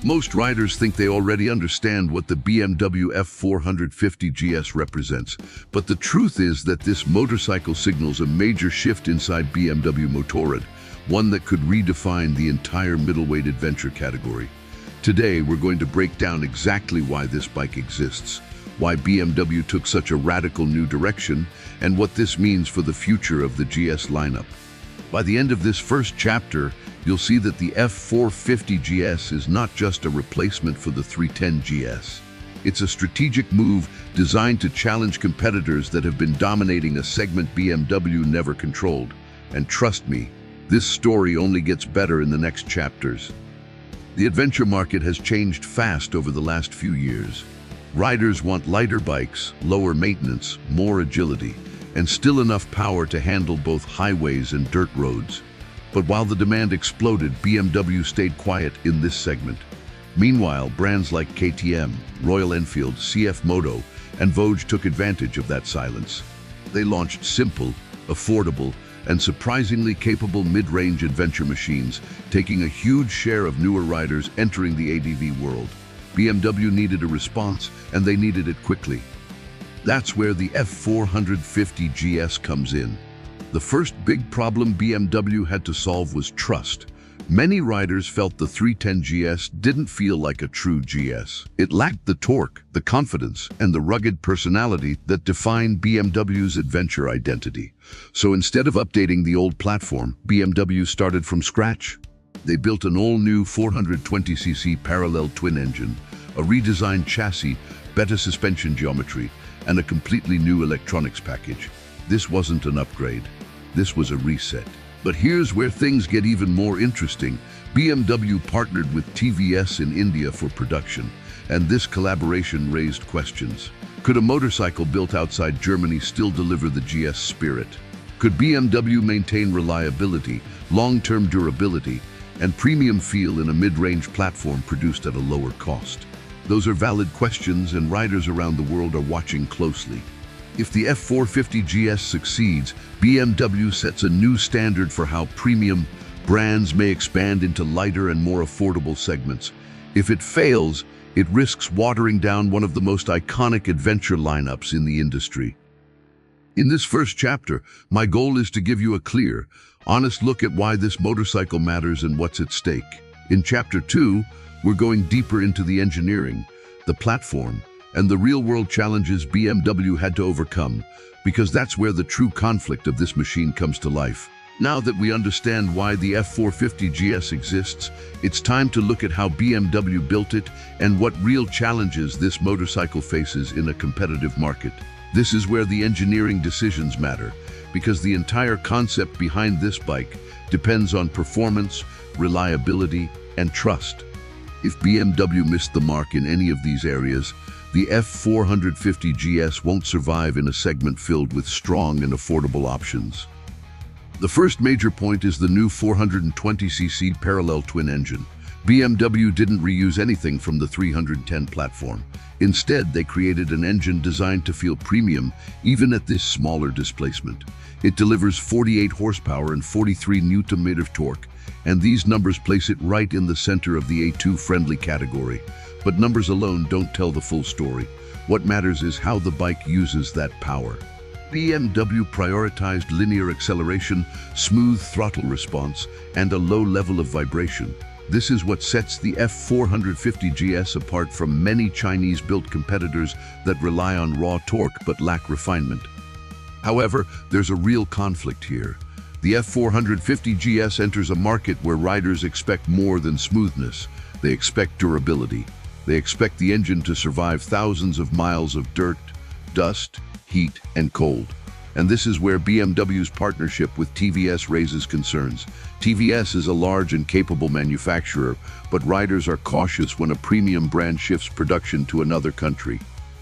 Most riders think they already understand what the BMW F450 GS represents, but the truth is that this motorcycle signals a major shift inside BMW Motorrad, one that could redefine the entire middleweight adventure category. Today, we're going to break down exactly why this bike exists, why BMW took such a radical new direction, and what this means for the future of the GS lineup. By the end of this first chapter, you'll see that the F450 GS is not just a replacement for the 310 GS. It's a strategic move designed to challenge competitors that have been dominating a segment BMW never controlled. And trust me, this story only gets better in the next chapters. The adventure market has changed fast over the last few years. Riders want lighter bikes, lower maintenance, more agility, and still enough power to handle both highways and dirt roads. But while the demand exploded, BMW stayed quiet in this segment. Meanwhile, brands like KTM, Royal Enfield, CFMOTO, and Voge took advantage of that silence. They launched simple, affordable, and surprisingly capable mid-range adventure machines, taking a huge share of newer riders entering the ADV world. BMW needed a response, and they needed it quickly. That's where the F450 GS comes in. The first big problem BMW had to solve was trust. Many riders felt the 310 GS didn't feel like a true GS. It lacked the torque, the confidence, and the rugged personality that define BMW's adventure identity. So instead of updating the old platform, BMW started from scratch. They built an all-new 420cc parallel twin engine, a redesigned chassis, better suspension geometry, and a completely new electronics package. This wasn't an upgrade. This was a reset. But here's where things get even more interesting. BMW partnered with TVS in India for production, and this collaboration raised questions. Could a motorcycle built outside Germany still deliver the GS spirit? Could BMW maintain reliability, long-term durability, and premium feel in a mid-range platform produced at a lower cost? Those are valid questions, and riders around the world are watching closely. If the F450 GS succeeds, BMW sets a new standard for how premium brands may expand into lighter and more affordable segments. If it fails, it risks watering down one of the most iconic adventure lineups in the industry. In this first chapter, my goal is to give you a clear, honest look at why this motorcycle matters and what's at stake. In Chapter 2, we're going deeper into the engineering, the platform, and the real-world challenges BMW had to overcome, because that's where the true conflict of this machine comes to life. Now that we understand why the F450 GS exists, it's time to look at how BMW built it and what real challenges this motorcycle faces in a competitive market. This is where the engineering decisions matter, because the entire concept behind this bike depends on performance, reliability, and trust. If BMW missed the mark in any of these areas, the F450 GS won't survive in a segment filled with strong and affordable options. The first major point is the new 420cc parallel twin engine. BMW didn't reuse anything from the 310 platform. Instead, they created an engine designed to feel premium even at this smaller displacement. It delivers 48 horsepower and 43 Nm of torque, and these numbers place it right in the center of the A2-friendly category. But numbers alone don't tell the full story. What matters is how the bike uses that power. BMW prioritized linear acceleration, smooth throttle response, and a low level of vibration. This is what sets the F450 GS apart from many Chinese-built competitors that rely on raw torque but lack refinement. However, there's a real conflict here. The F450 GS enters a market where riders expect more than smoothness. They expect durability. They expect the engine to survive thousands of miles of dirt, dust, heat, and cold. And this is where BMW's partnership with TVS raises concerns. TVS is a large and capable manufacturer, but riders are cautious when a premium brand shifts production to another country.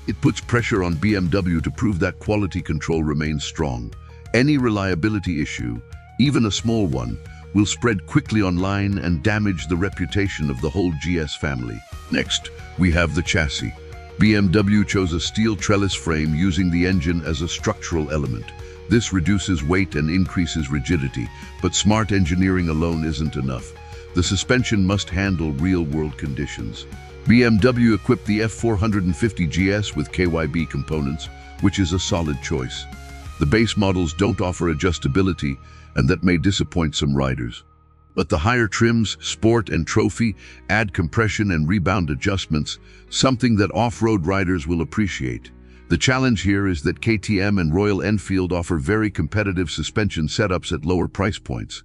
It puts pressure on BMW to prove that quality control remains strong. Any reliability issue, even a small one, will spread quickly online and damage the reputation of the whole GS family. Next, we have the chassis. BMW chose a steel trellis frame using the engine as a structural element. This reduces weight and increases rigidity, but smart engineering alone isn't enough. The suspension must handle real-world conditions. BMW equipped the F450 GS with KYB components, which is a solid choice. The base models don't offer adjustability, and that may disappoint some riders. But the higher trims, Sport and Trophy, add compression and rebound adjustments, something that off-road riders will appreciate. The challenge here is that KTM and Royal Enfield offer very competitive suspension setups at lower price points.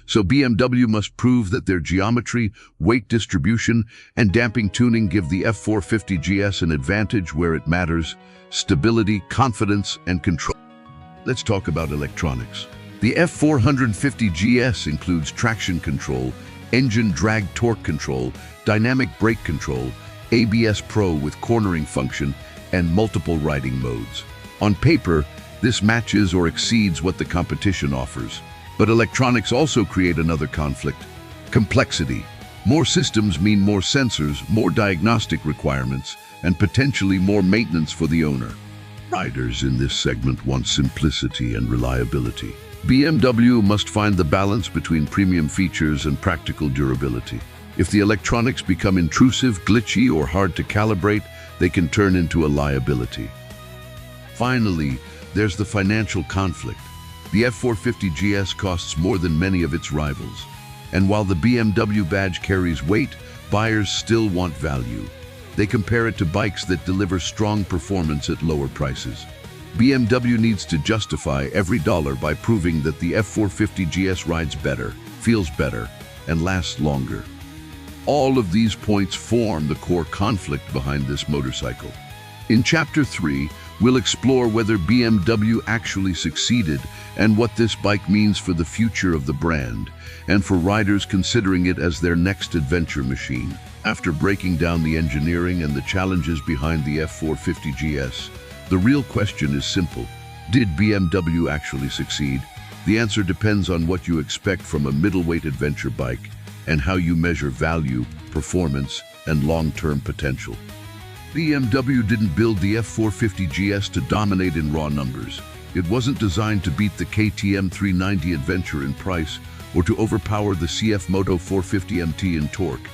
So BMW must prove that their geometry, weight distribution, and damping tuning give the F450 GS an advantage where it matters: stability, confidence, and control. Let's talk about electronics. The F450 GS includes traction control, engine drag torque control, dynamic brake control, ABS Pro with cornering function, and multiple riding modes. On paper, this matches or exceeds what the competition offers. But electronics also create another conflict: complexity. More systems mean more sensors, more diagnostic requirements, and potentially more maintenance for the owner. Riders in this segment want simplicity and reliability. BMW must find the balance between premium features and practical durability. If the electronics become intrusive, glitchy, or hard to calibrate, they can turn into a liability. Finally, there's the financial conflict. The F450 GS costs more than many of its rivals. And while the BMW badge carries weight, buyers still want value. They compare it to bikes that deliver strong performance at lower prices. BMW needs to justify every dollar by proving that the F450 GS rides better, feels better, and lasts longer. All of these points form the core conflict behind this motorcycle. In Chapter 3, we'll explore whether BMW actually succeeded and what this bike means for the future of the brand, and for riders considering it as their next adventure machine. After breaking down the engineering and the challenges behind the F450 GS, the real question is simple: did BMW actually succeed? The answer depends on what you expect from a middleweight adventure bike and how you measure value, performance, and long-term potential. BMW didn't build the F450 GS to dominate in raw numbers. It wasn't designed to beat the KTM 390 Adventure in price or to overpower the CFMOTO 450 MT in torque.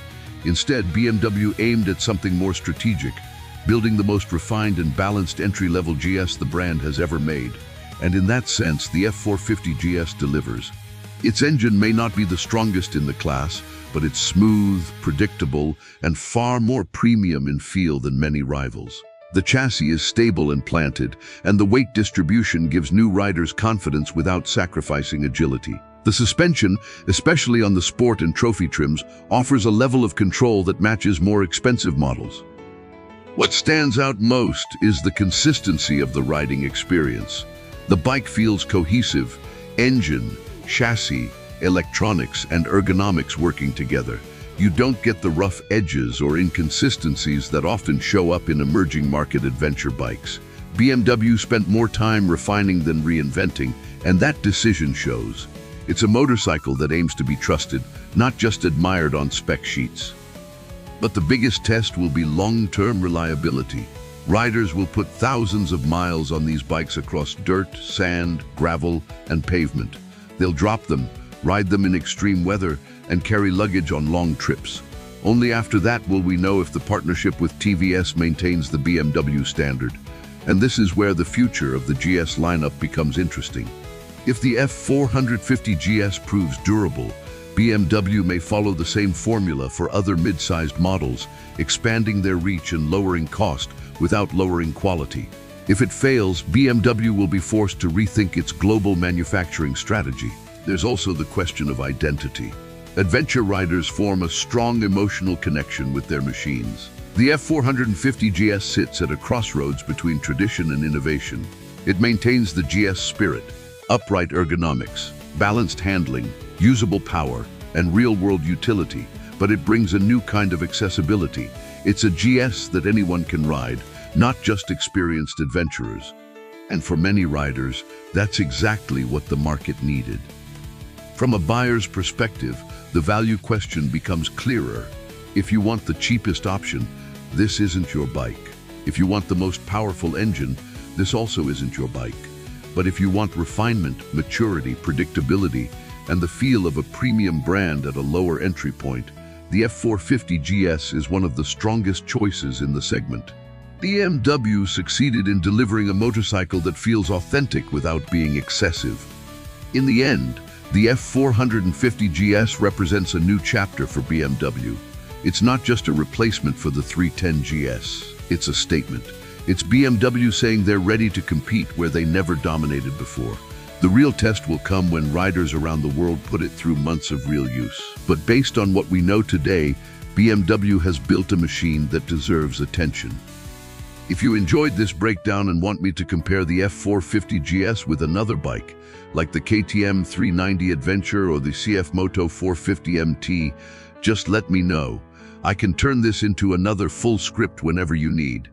Instead, BMW aimed at something more strategic, building the most refined and balanced entry-level GS the brand has ever made. And in that sense, the F450 GS delivers. Its engine may not be the strongest in the class, but it's smooth, predictable, and far more premium in feel than many rivals. The chassis is stable and planted, and the weight distribution gives new riders confidence without sacrificing agility. The suspension, especially on the Sport and Trophy trims, offers a level of control that matches more expensive models. What stands out most is the consistency of the riding experience. The bike feels cohesive: engine, chassis, electronics, and ergonomics working together. You don't get the rough edges or inconsistencies that often show up in emerging market adventure bikes. BMW spent more time refining than reinventing, and that decision shows. It's a motorcycle that aims to be trusted, not just admired on spec sheets. But the biggest test will be long-term reliability. Riders will put thousands of miles on these bikes across dirt, sand, gravel, and pavement. They'll drop them, ride them in extreme weather, and carry luggage on long trips. Only after that will we know if the partnership with TVS maintains the BMW standard. And this is where the future of the GS lineup becomes interesting. If the F450 GS proves durable, BMW may follow the same formula for other mid-sized models, expanding their reach and lowering cost without lowering quality. If it fails, BMW will be forced to rethink its global manufacturing strategy. There's also the question of identity. Adventure riders form a strong emotional connection with their machines. The F450 GS sits at a crossroads between tradition and innovation. It maintains the GS spirit: upright ergonomics, balanced handling, usable power, and real-world utility, but it brings a new kind of accessibility. It's a GS that anyone can ride, not just experienced adventurers. And for many riders, that's exactly what the market needed. From a buyer's perspective, the value question becomes clearer. If you want the cheapest option, this isn't your bike. If you want the most powerful engine, this also isn't your bike. But if you want refinement, maturity, predictability, and the feel of a premium brand at a lower entry point, the F450 GS is one of the strongest choices in the segment. BMW succeeded in delivering a motorcycle that feels authentic without being excessive. In the end, the F450 GS represents a new chapter for BMW. It's not just a replacement for the 310 GS, it's a statement. It's BMW saying they're ready to compete where they never dominated before. The real test will come when riders around the world put it through months of real use. But based on what we know today, BMW has built a machine that deserves attention. If you enjoyed this breakdown and want me to compare the F450 GS with another bike, like the KTM 390 Adventure or the CFMOTO 450 MT, just let me know. I can turn this into another full script whenever you need.